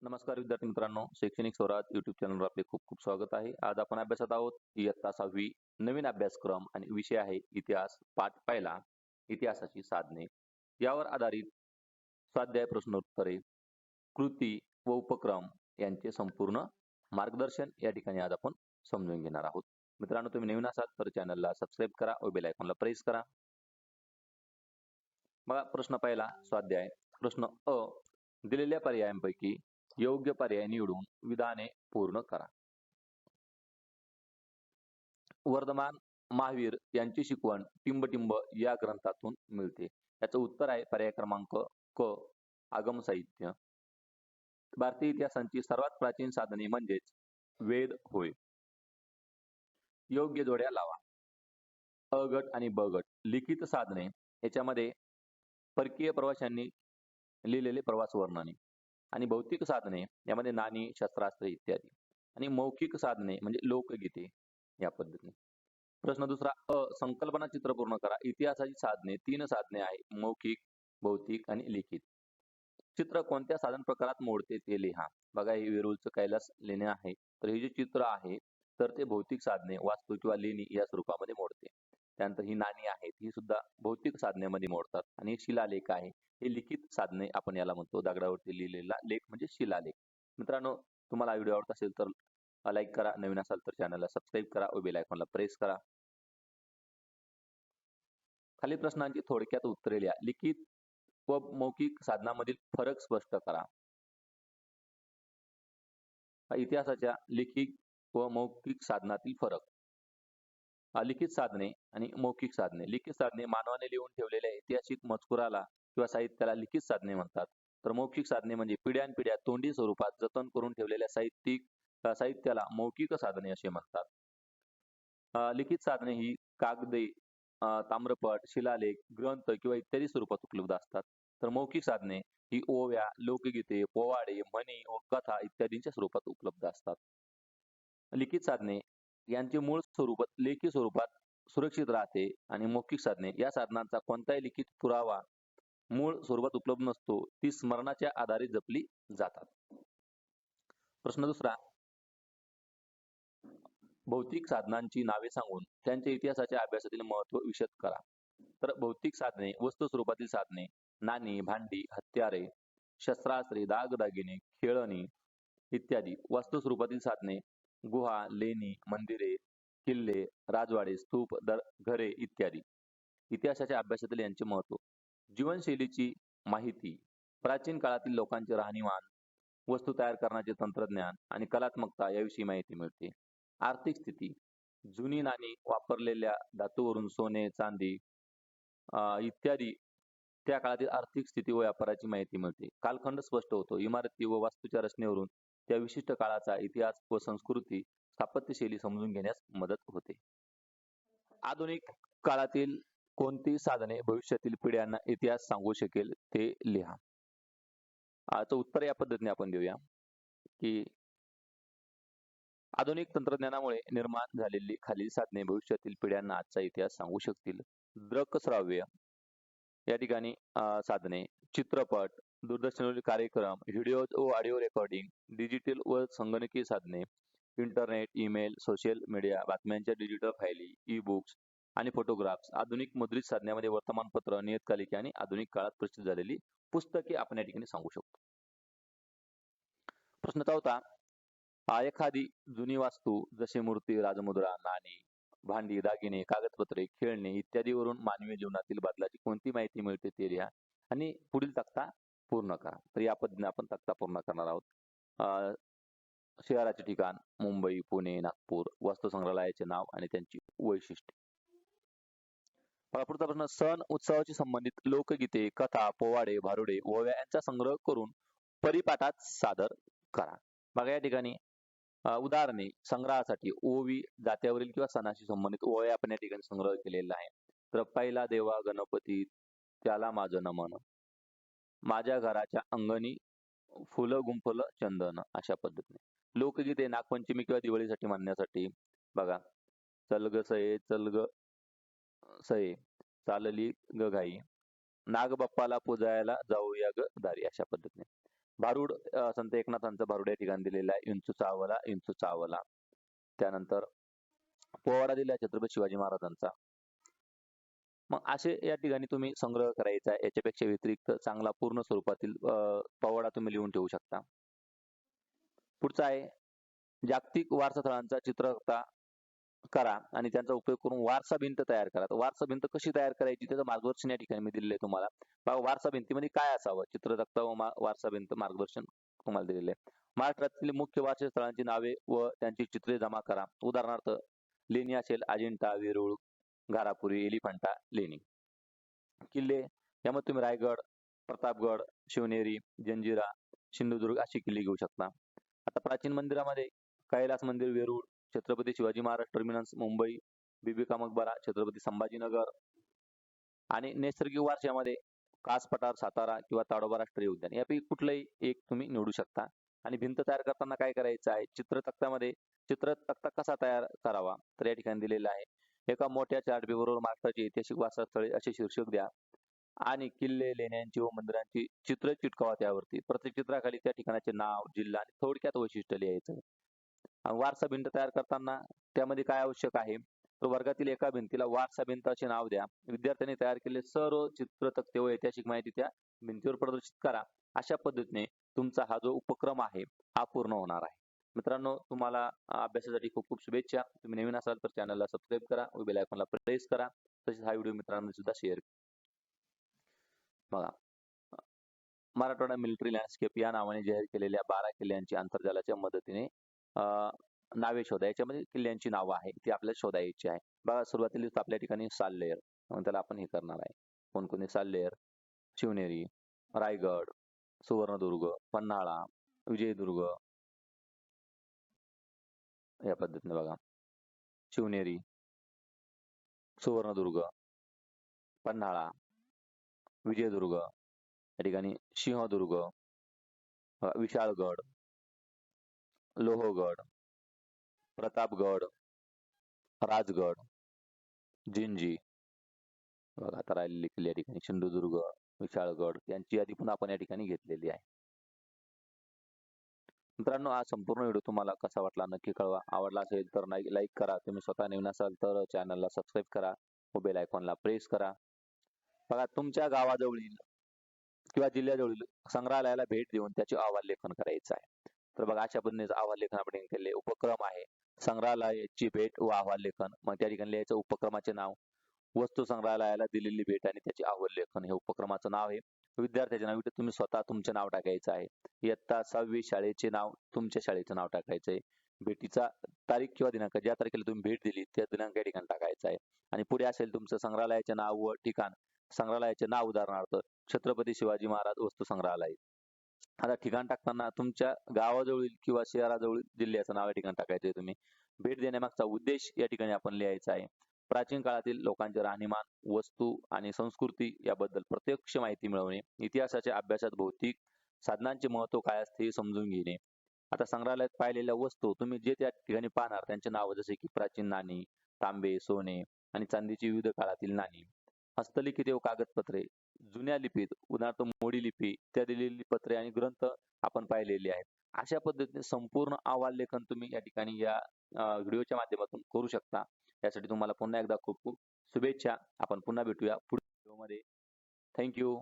नमस्कार विद्यार्थी मित्रांनो, शैक्षणिक स्वराज यूट्यूब चॅनलवर आपले खूप खूप स्वागत आहे. आज आपण अभ्यासात आहोत इयत्ता 6वी नवीन अभ्यासक्रम आणि विषय आहे इतिहास. पाठ पहिला, इतिहासाची साधने. यावर आधारित स्वाध्याय, प्रश्नोत्तरे, कृती व उपक्रम यांचे संपूर्ण मार्गदर्शन या ठिकाणी आज आपण समजून घेणार आहोत. मित्रांनो, तुम्ही नवीन असाल तर चॅनलला सबस्क्राईब करा व बेल आयकॉनला प्रेस करा. बघा, प्रश्न पहिला स्वाध्याय. प्रश्न अ, दिलेल्या पर्यायांपैकी योग्य पर्याय निवडून विधाने पूर्ण करा. वर्धमान महावीर यांची शिकवण टिंबटिंब या ग्रंथातून मिळते. याचं उत्तर आहे पर्याय क्रमांक क, आगम साहित्य. भारतीय इतिहासाची सर्वात प्राचीन साधने म्हणजेच वेद होय. योग्य जोड्या लावा. अ गट आणि ब गट. लिखित साधने याच्यामध्ये परकीय प्रवाशांनी लिहिलेले प्रवास वर्णने, आणि भौतिक साधने यामध्ये नाणी, शस्त्रास्त्रे इत्यादी, आणि मौखिक साधने म्हणजे लोकगीते या पद्धतीने. प्रश्न दुसरा अ, संकल्पना चित्र पूर्ण करा. इतिहासाची साधने 3 साधने आहे: मौखिक, भौतिक आणि लिखित. चित्र कोणत्या साधन प्रकारात मोडते ते लिहा. बघा, हे वेरूळचं कैलास लेणे आहे, तर हे जे चित्र आहे तर ते भौतिक साधने, वास्तू किंवा लेणी या स्वरूपामध्ये मोडते. त्यानंतर ही नाणी आहेत, ही सुद्धा भौतिक साधनेमध्ये मोडतात. आणि शिलालेख आहे, हे लिखित साधने आपण याला म्हणतो. दगडावरती लिहिलेला लेख म्हणजे शिलालेख. मित्रांनो, तुम्हाला व्हिडिओ आवडत असेल तर लाईक करा, नवीन असाल तर चॅनलला सबस्क्राईब करा व बेल आयकॉनला प्रेस करा. खाली प्रश्नांची थोडक्यात उत्तरे लिहा. लिखित व मौखिक साधनामधील फरक स्पष्ट करा. इतिहासाच्या लिखित व मौखिक साधनातील फरक. लिखित साधने आणि मौखिक साधने. लिखित साधने मानवाने लिहून ठेवलेल्या ऐतिहासिक मजकुराला किंवा साहित्याला लिखित साधने म्हणतात. तर मौखिक साधने म्हणजे पिढ्यानपिढ्या तोंडी स्वरूपात जतन करून ठेवलेल्या साहित्याला मौखिक साधने असे म्हणतात. लिखित साधने ही कागदे, ताम्रपट, शिलालेख, ग्रंथ किंवा इत्यादी स्वरूपात उपलब्ध असतात. तर मौखिक साधने ही ओव्या, लोकगीते, पोवाडे, म्हणी व कथा इत्यादींच्या स्वरूपात उपलब्ध असतात. लिखित साधने यांचे मूळ स्वरूप लेखी स्वरूपात सुरक्षित राहते, आणि मौखिक साधने या साधनांचा कोणताही लिखित पुरावा मूळ स्वरूपात उपलब्ध नसतो, ती स्मरणाच्या आधारे जपली जातात. प्रश्न दुसरा, भौतिक साधनांची नावे सांगून त्यांच्या इतिहासाच्या अभ्यासातील महत्त्व विशद करा. तर भौतिक साधने वस्तू स्वरूपातील साधने, नाणी, भांडी, हत्यारे, शस्त्रास्त्रे, दागदागिने, खेळणी इत्यादी. वास्तू स्वरूपातील साधने गुहा, लेणी, मंदिरे, किल्ले, राजवाडे, स्तूप, घरे इत्यादी. इतिहासाच्या अभ्यासातील यांचे महत्त्व. जीवनशैलीची माहिती, प्राचीन काळातील लोकांचे राहणीमान, वस्तू तयार करण्याचे तंत्रज्ञान आणि कलात्मकता याविषयी माहिती मिळते. आर्थिक स्थिती, जुनी नाणी, वापरलेल्या धातूवरून सोने, चांदी इत्यादी त्या काळातील आर्थिक स्थिती व व्यापाराची माहिती मिळते. कालखंड स्पष्ट होतो. इमारती व वास्तूच्या रचनेवरून त्या विशिष्ट काळाचा इतिहास व संस्कृती, स्थापत्यशैली समजून घेण्यास मदत होते. आधुनिक काळातील कोणती साधने भविष्यातील पिढ्यांना इतिहास सांगू शकेल ते लिहा. याचं उत्तर या पद्धतीने आपण देऊया की आधुनिक तंत्रज्ञानामुळे निर्माण झालेली खालील साधने भविष्यातील पिढ्यांना आजचा इतिहास सांगू शकतील. दृकश्राव्य या ठिकाणी साधने, चित्रपट, दूरदर्शनवरील कार्यक्रम, व्हिडिओ व ऑडिओ रेकॉर्डिंग, डिजिटल व संगणकीय साधने, इंटरनेट, ईमेल, सोशल मीडिया, बातम्यांच्या डिजिटल फायली, ई बुक्स आणि फोटोग्राफ्स. आधुनिक मुद्रित साधनामध्ये वर्तमानपत्र, नियतकालिके आणि आधुनिक काळात प्रसिद्ध झालेली पुस्तके आपण या ठिकाणी सांगू शकतो. प्रश्न चौथा, एखादी जुनी वास्तू जसे मूर्ती, राजमुद्रा, नाणी, भांडी, दागिने, कागदपत्रे, खेळणे इत्यादीवरून मानवी जीवनातील बदलाची कोणती माहिती मिळते ते लिहा आणि पुढील तक्ता पूर्ण करा. तर या पद्धतीने आपण तक्ता पूर्ण करणार आहोत. शहराचे ठिकाण मुंबई, पुणे, नागपूर, वस्तू संग्रहालयाचे नाव आणि त्यांची वैशिष्ट्ये. पुढचा प्रश्न, सण उत्सवाशी संबंधित लोकगीते, कथा, पोवाडे, भारुडे, ओव्या यांचा संग्रह करून परिपाठात सादर करा. बघा, या ठिकाणी उदाहरणे संग्रहासाठी ओवी, जात्यावरील किंवा सणाशी संबंधित ओव्या आपण या ठिकाणी संग्रह केलेला आहे. तर पहिला देवा गणपती, त्याला माझं नमन, माझ्या घराच्या अंगणी फुलं गुंफलं चंदन, अशा पद्धतीने. लोकगीते नागपंचमी किंवा दिवाळीसाठी म्हणण्यासाठी बघा, चल ग सये, चल ग सये, चालली ग घाई, नागबाप्पाला पुजायला जाऊया ग दारी, अशा पद्धतीने. भारूड संत एकनाथांचं भारूड या ठिकाणी दिलेलं आहे. इंचू चावला इंचू चावला. त्यानंतर पोवाडा दिला छत्रपती शिवाजी महाराजांचा. मग असे या ठिकाणी तुम्ही संग्रह करायचा आहे. याच्यापेक्षा व्यतिरिक्त चांगला पूर्ण स्वरूपातील पोवाडा तुम्ही लिहून ठेवू शकता. पुढचा आहे जागतिक वारसा स्थळांचा चित्रकथा करा आणि त्यांचा उपयोग करून वारसा भिंत तयार करा. तर वारसा भिंत कशी तयार करायची त्याचं मार्गदर्शन या ठिकाणी मी दिलेलं आहे तुम्हाला. बघा वारसा भिंतीमध्ये काय असावं, चित्रतक्ता व वारसा भिंत मार्गदर्शन तुम्हाला दिलेलं आहे. महाराष्ट्रातील मुख्य वारसा स्थळांची नावे व त्यांची चित्रे जमा करा. उदाहरणार्थ लेणी असेल अजिंठा, वेरूळ, घारापुरी, एलिफंटा, लेणी. किल्ले यामध्ये तुम्ही रायगड, प्रतापगड, शिवनेरी, जंजिरा, सिंधुदुर्ग अशी किल्ले घेऊ शकता. आता प्राचीन मंदिरामध्ये कैलास मंदिर, वेरूळ, छत्रपती शिवाजी महाराज टर्मिनस मुंबई, बीबी का मकबरा, छत्रपती संभाजीनगर आणि नैसर्गिक वारशामध्ये कास पठार सातारा किंवा ताडोबा राष्ट्रीय उद्यान यापैकी कुठलंही एक तुम्ही निवडू शकता. आणि भिंत तयार करताना काय करायचं आहे, चित्रतक्त्यामध्ये चित्रतक्ता कसा तयार करावा तर या ठिकाणी दिलेला आहे. एका मोठ्या चार्ट पेपरवर महाराष्ट्राची ऐतिहासिक वारसास्थळे असे शीर्षक द्या आणि किल्ले, लेण्यांची व मंदिरांची चित्र चिटकावा त्यावरती. प्रत्येक चित्राखाली त्या ठिकाणाचे नाव, जिल्हा आणि थोडक्यात वैशिष्ट्य लिहायचं. वारसा भिंत तयार करताना त्यामध्ये काय आवश्यक आहे, तर वर्गातील एका भिंतीला वारसा भिंत असे नाव द्या. विद्यार्थ्यांनी तयार केलेले सर्व चित्र, तक्ते व ऐतिहासिक माहिती त्या भिंतीवर प्रदर्शित करा. अशा पद्धतीने तुमचा हा जो उपक्रम आहे हा पूर्ण होणार आहे. मित्रांनो, तुम्हाला अभ्यासासाठी खूप खूप शुभेच्छा. तुम्ही नवीन असाल तर चॅनलला सबस्क्राईब करा व बेल आयकॉनला प्रेस करा. तसेच हा व्हिडिओ मित्रांना सुद्धा शेअर बघा. मराठवाडा मिलिटरी लँडस्केप या नावाने जाहीर केलेल्या 12 किल्ल्यांची आंतरजालाच्या मदतीने नावे शोधा. याच्यामध्ये किल्ल्यांची नावं आहे ती आपल्याला शोधायची आहे. बघा सुरुवातीला आपल्या ठिकाणी साल्लेर, म्हणून त्याला आपण हे करणार आहे. कोणकोणते साल्लेर, शिवनेरी, रायगड, सुवर्णदुर्ग, पन्हाळा, विजयदुर्ग या पद्धतीने बघा. शिवनेरी, सुवर्णदुर्ग, पन्हाळा, विजयदुर्ग, या ठिकाणी सिंहदुर्ग, विशाळगड, लोहगड, प्रतापगड, राजगड, जिंजी बघा. आता राहिलेली किल्ले या ठिकाणी सिंधुदुर्ग, विशाळगड यांची यादी पण आपण या ठिकाणी घेतलेली आहे. मित्रांनो, हा संपूर्ण व्हिडिओ तुम्हाला कसा वाटला नक्की कळवा. आवडला असेल तर लाईक करा. तुम्ही स्वतः नवीन असाल तर चॅनलला सबस्क्राईब करा व बेल आयकॉनला प्रेस करा. बघा तुमच्या गावाजवळील किंवा जिल्ह्याजवळील संग्रहालयाला भेट देऊन त्याचे अहवाल लेखन करायचं आहे. तर बघा अशा पद्धतीने अहवाल लेखन आपण केले. उपक्रम आहे संग्रहालयाची भेट व अहवाल लेखन. मग त्या ठिकाणी लिहायचं उपक्रमाचे नाव, वस्तू संग्रहालयाला दिलेली भेट आणि त्याचे अहवाल लेखन हे उपक्रमाचं नाव आहे. विद्यार्थ्याचे नाव इथे तुम्ही स्वतः तुमचे नाव टाकायचं आहे. इयत्ता 6वी शाळेचे नाव तुमच्या शाळेचं नाव टाकायचं आहे. भेटीचा तारीख किंवा दिनांक, ज्या तारखेला तुम्ही भेट दिली त्या दिनांक या ठिकाणी टाकायचा आहे. आणि पुढे असेल तुमचं संग्रहालयाचे नाव व ठिकाण. संग्रहालयाचे नाव उदाहरणार्थ छत्रपती शिवाजी महाराज वस्तू संग्रहालय. आता ठिकाण टाकताना तुमच्या गावाजवळील किंवा शहराजवळील जिल्ह्याचं नाव या ठिकाणी टाकायचं आहे तुम्ही. भेट देण्यामागचा उद्देश या ठिकाणी आपण लिहायचा आहे. प्राचीन काळातील लोकांचे राहणीमान, वस्तू आणि संस्कृती याबद्दल प्रत्यक्ष माहिती मिळवणे. इतिहासाच्या अभ्यासात भौतिक साधनांचे महत्व काय असते हे समजून घेणे. आता संग्रहालयात पाहिलेल्या वस्तू तुम्ही जे त्या ठिकाणी पाहणार त्यांचे नाव, जसे की प्राचीन नाणी, तांबे, सोने आणि चांदीची विविध काळातील नाणी, हस्तलिखित व कागदपत्रे, जुन्या लिपीत उदाहरणार्थ मोडी लिपी त्या दिलेली पत्रे आणि ग्रंथ आपण पाहिलेले आहेत. अशा पद्धतीने संपूर्ण अहवाल लेखन तुम्ही या ठिकाणी या व्हिडिओच्या माध्यमातून करू शकता. यासाठी तुम्हाला पुन्हा एकदा खूप खूप शुभेच्छा. आपण पुन्हा भेटूया पुढील व्हिडिओमध्ये. थँक्यू.